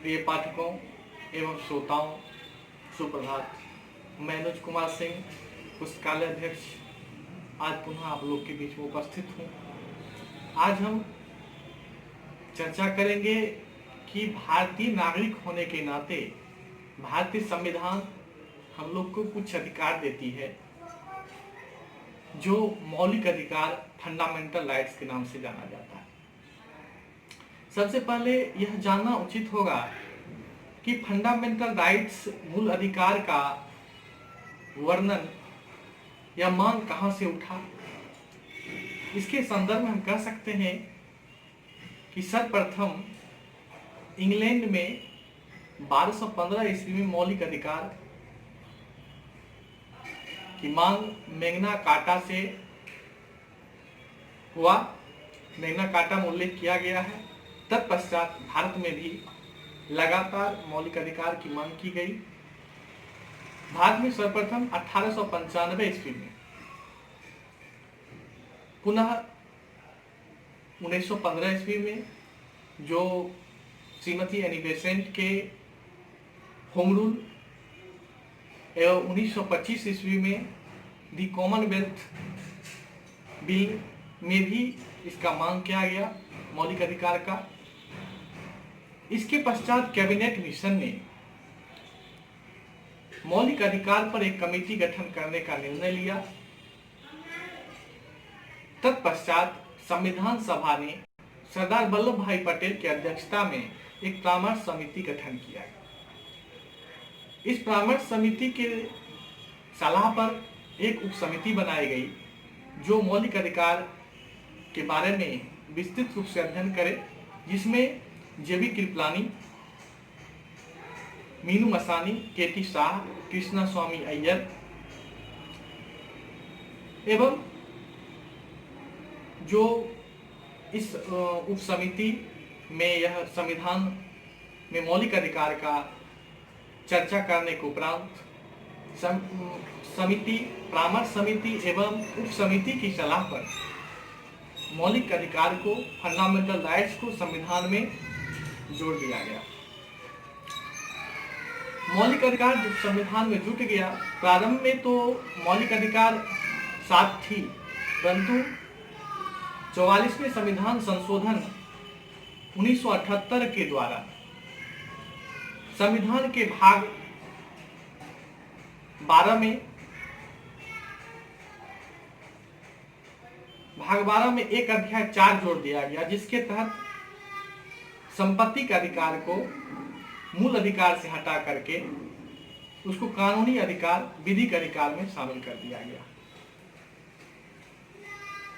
प्रिय पाठकों एवं श्रोताओं, सुप्रभात। मैं अनुज कुमार सिंह, पुस्तकालय अध्यक्ष, आज पुनः आप लोग के बीच में उपस्थित हूँ। आज हम चर्चा करेंगे कि भारतीय नागरिक होने के नाते भारतीय संविधान हम लोग को कुछ अधिकार देती है, जो मौलिक अधिकार, फंडामेंटल राइट्स के नाम से जाना जाता है। सबसे पहले यह जानना उचित होगा कि फंडामेंटल राइट्स, मूल अधिकार का वर्णन या मांग कहां से उठा। इसके संदर्भ में हम कह सकते हैं कि सर्वप्रथम इंग्लैंड में 1215 ईस्वी में मौलिक अधिकार की मांग मैग्ना कार्टा से हुआ। मैग्ना कार्टा में उल्लेख किया गया है। तत्पश्चात भारत में भी लगातार मौलिक अधिकार की मांग की गई। भारत में सर्वप्रथम 1895 ईस्वी में, पुनः 1915 ईस्वी में जो श्रीमती एनी बेसेंट के होम रूल एवं 1925 ईस्वी में दी कॉमनवेल्थ बिल में भी इसका मांग किया गया मौलिक अधिकार का। इसके पश्चात कैबिनेट मिशन ने मौलिक अधिकार पर एक कमेटी गठन करने का निर्णय लिया। तत्पश्चात संविधान सभा ने सरदार वल्लभ भाई पटेल की अध्यक्षता में एक परामर्श समिति गठन किया। इस परामर्श समिति के सलाह पर एक उप समिति बनाई गई जो मौलिक अधिकार के बारे में विस्तृत रूप से अध्ययन करे, जिसमें जेबी कृपलानी, मीनू मसानी, केटी शाह, कृष्णा स्वामी अय्यर एवं जो इस उप समिति में यह संविधान में मौलिक अधिकार का चर्चा करने के उपरांत समिति, परामर्श समिति एवं उप समिति की सलाह पर मौलिक अधिकार को, फंडामेंटल राइट्स को संविधान में जोड़ दिया गया। मौलिक अधिकार जब संविधान में जुट गया, प्रारंभ में तो मौलिक अधिकार 7 थी, परंतु 44वें संविधान संशोधन 1978 के द्वारा संविधान के भाग 12 में एक अध्याय 4 जोड़ दिया गया, जिसके तहत संपत्ति के अधिकार को मूल अधिकार से हटा करके उसको कानूनी अधिकार, विधिक अधिकार में शामिल कर दिया गया।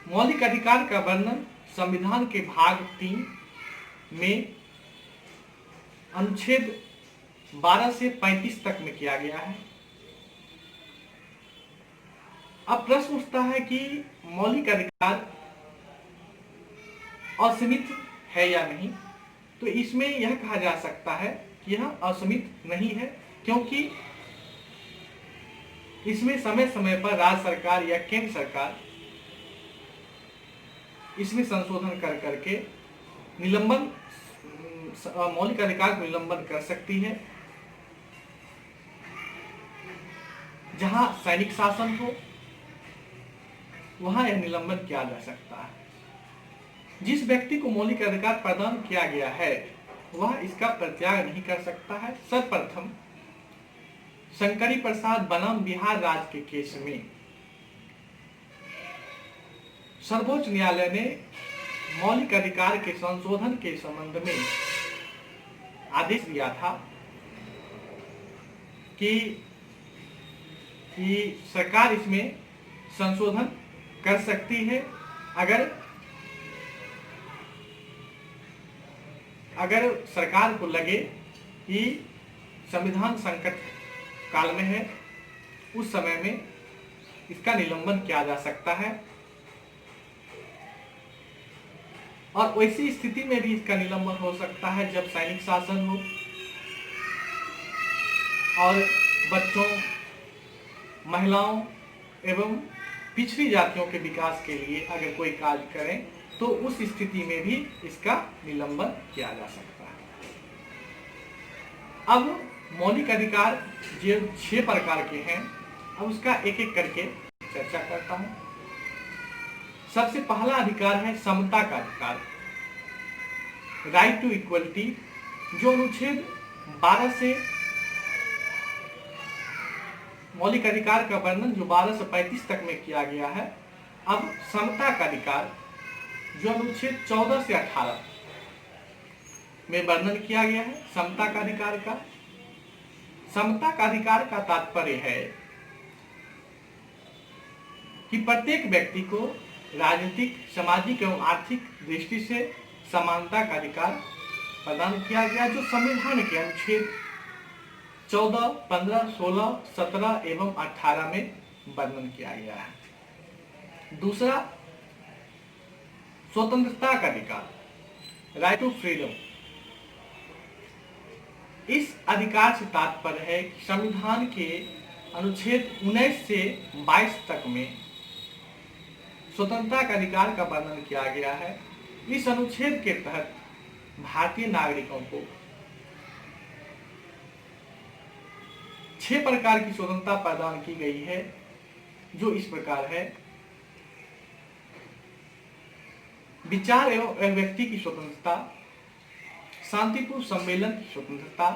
मौलिक अधिकार का वर्णन संविधान के भाग 3 में अनुच्छेद 12 से 35 तक में किया गया है। अब प्रश्न उठता है कि मौलिक अधिकार असीमित है या नहीं। तो इसमें यह कहा जा सकता है कि यह असीमित नहीं है, क्योंकि इसमें समय समय पर राज्य सरकार या केंद्र सरकार इसमें संशोधन कर करके निलंबन, मौलिक अधिकार को निलंबन कर सकती है। जहां सैनिक शासन हो वहां यह निलंबन किया जा सकता है। जिस व्यक्ति को मौलिक अधिकार प्रदान किया गया है वह इसका प्रत्याग नहीं कर सकता है। सर्वप्रथम शंकरी प्रसाद बनाम बिहार राज्य के केस में सर्वोच्च न्यायालय ने मौलिक अधिकार के संशोधन के संबंध में आदेश दिया था कि सरकार इसमें संशोधन कर सकती है अगर सरकार को लगे कि संविधान संकट काल में है, उस समय में इसका निलंबन किया जा सकता है। और वैसी स्थिति में भी इसका निलंबन हो सकता है जब सैनिक शासन हो और बच्चों, महिलाओं एवं पिछड़ी जातियों के विकास के लिए अगर कोई कार्य करें तो उस स्थिति में भी इसका निलंबन किया जा सकता है। अब मौलिक अधिकार जो 6 प्रकार के हैं, अब उसका एक एक करके चर्चा करता हूं। सबसे पहला अधिकार है समता का अधिकार, राइट टू इक्वलिटी, जो अनुच्छेद 12 से मौलिक अधिकार का वर्णन जो 12 से 35 तक में किया गया है। अब समता का अधिकार जो अनुच्छेद 14 से 18 में वर्णन किया गया है। समता का अधिकार का समता का अधिकार का तात्पर्य है कि प्रत्येक व्यक्ति को राजनीतिक, सामाजिक एवं आर्थिक दृष्टि से समानता का अधिकार प्रदान किया गया, जो संविधान के अनुच्छेद 14, 15, 16, 17 एवं 18 में वर्णन किया गया है। दूसरा, स्वतंत्रता का अधिकार, राइट टू फ्रीडम। इस अधिकार से तात्पर्य है कि संविधान के अनुच्छेद 19 से 22 तक में स्वतंत्रता का अधिकार का वर्णन किया गया है। इस अनुच्छेद के तहत भारतीय नागरिकों को 6 प्रकार की स्वतंत्रता प्रदान की गई है, जो इस प्रकार है। विचार एवं अभिव्यक्ति की स्वतंत्रता, शांतिपूर्ण सम्मेलन की स्वतंत्रता,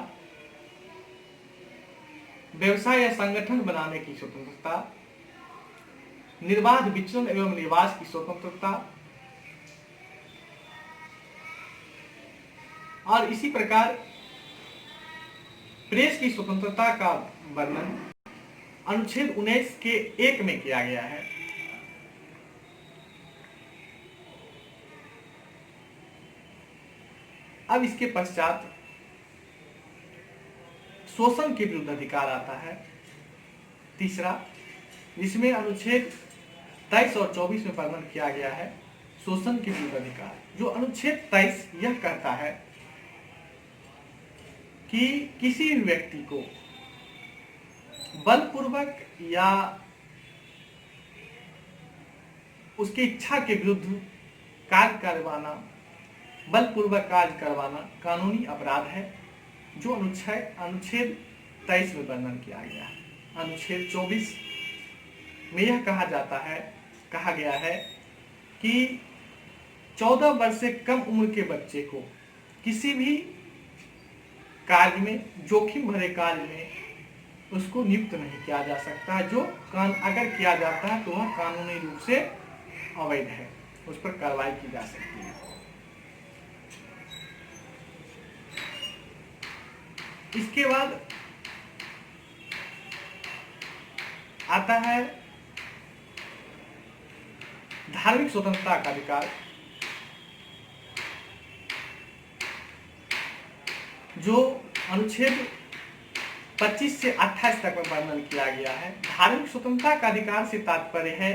व्यवसाय या संगठन बनाने की स्वतंत्रता, निर्बाध विचरण एवं निवास की स्वतंत्रता, और इसी प्रकार प्रेस की स्वतंत्रता का वर्णन अनुच्छेद 19 के 1 में किया गया है। अब इसके पश्चात शोषण के विरुद्ध अधिकार आता है, तीसरा, जिसमें अनुच्छेद 23 और 24 में वर्णन किया गया है शोषण के विरुद्ध अधिकार। जो अनुच्छेद 23 यह कहता है कि किसी भी व्यक्ति को बलपूर्वक या उसकी इच्छा के विरुद्ध कार्य करवाना, बलपूर्वक कार्य करवाना कानूनी अपराध है, जो अनुच्छेद 23 में वर्णन किया गया है। अनुच्छेद 24 में यह कहा गया है कि 14 वर्ष से कम उम्र के बच्चे को किसी भी कार्य में, जोखिम भरे कार्य में उसको नियुक्त नहीं किया जा सकता। जो अगर किया जाता है तो वह कानूनी रूप से अवैध है, उस पर कार्रवाई की जा सकती है। इसके बाद आता है धार्मिक स्वतंत्रता का अधिकार, जो अनुच्छेद 25 से 28 तक में वर्णन किया गया है। धार्मिक स्वतंत्रता का अधिकार से तात्पर्य है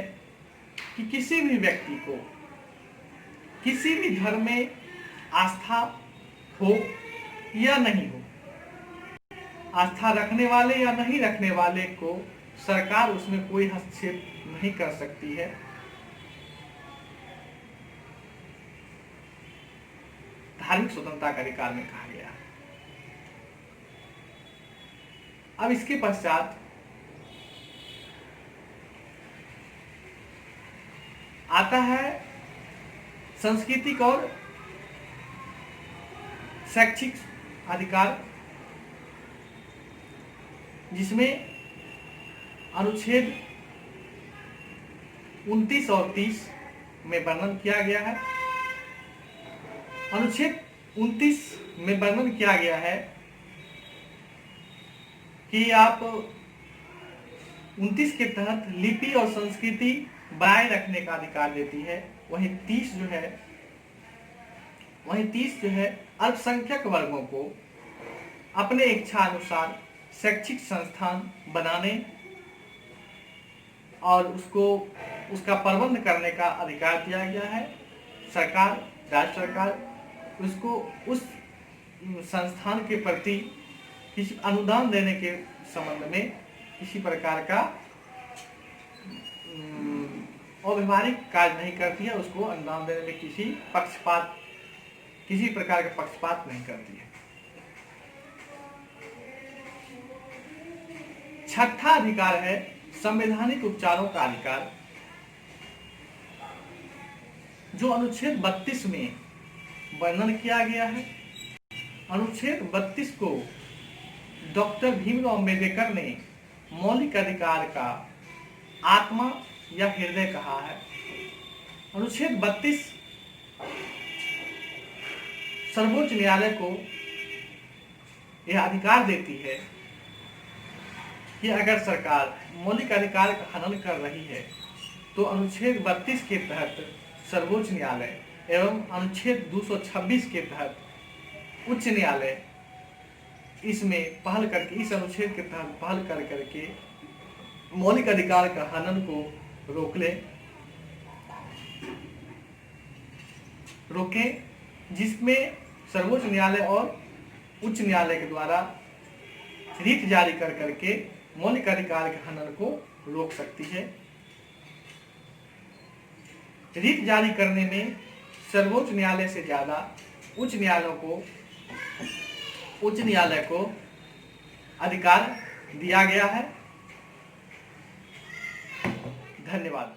कि किसी भी व्यक्ति को किसी भी धर्म में आस्था हो या नहीं हो, आस्था रखने वाले या नहीं रखने वाले को सरकार उसमें कोई हस्तक्षेप नहीं कर सकती है। धार्मिक स्वतंत्रता का अधिकार में कहा गया। अब इसके पश्चात आता है सांस्कृतिक और शैक्षिक अधिकार, जिसमें अनुच्छेद 29 और 30 में वर्णन किया गया है। अनुच्छेद 29 में वर्णन किया गया है कि आप 29 के तहत लिपि और संस्कृति बनाए रखने का अधिकार देती है। वहीं 30 जो है अल्पसंख्यक वर्गों को अपने इच्छा अनुसार शैक्षिक संस्थान बनाने और उसका प्रबंध करने का अधिकार दिया गया है। सरकार, राज्य सरकार उसको उस संस्थान के प्रति किसी अनुदान देने के संबंध में किसी प्रकार का अव्यवहारिक कार्य नहीं करती है। उसको अनुदान देने में किसी प्रकार का पक्षपात नहीं करती है। छठा अधिकार है संवैधानिक उपचारों का अधिकार, जो अनुच्छेद 32 में वर्णन किया गया है। अनुच्छेद 32 को डॉक्टर भीमराव अम्बेडकर ने मौलिक अधिकार का आत्मा या हृदय कहा है। अनुच्छेद 32 सर्वोच्च न्यायालय को यह अधिकार देती है कि अगर सरकार मौलिक अधिकार का हनन कर रही है तो अनुच्छेद 32 के तहत सर्वोच्च न्यायालय एवं अनुच्छेद 226 के तहत उच्च न्यायालय इसमें पहल करके, इस अनुच्छेद के तहत पहल कर करके मौलिक अधिकार का हनन को रोके, जिसमें सर्वोच्च न्यायालय और उच्च न्यायालय के द्वारा रीत जारी कर करके मौलिक अधिकार के हनन को रोक सकती है। रीत जारी करने में सर्वोच्च न्यायालय से ज्यादा उच्च न्यायालय को अधिकार दिया गया है। धन्यवाद।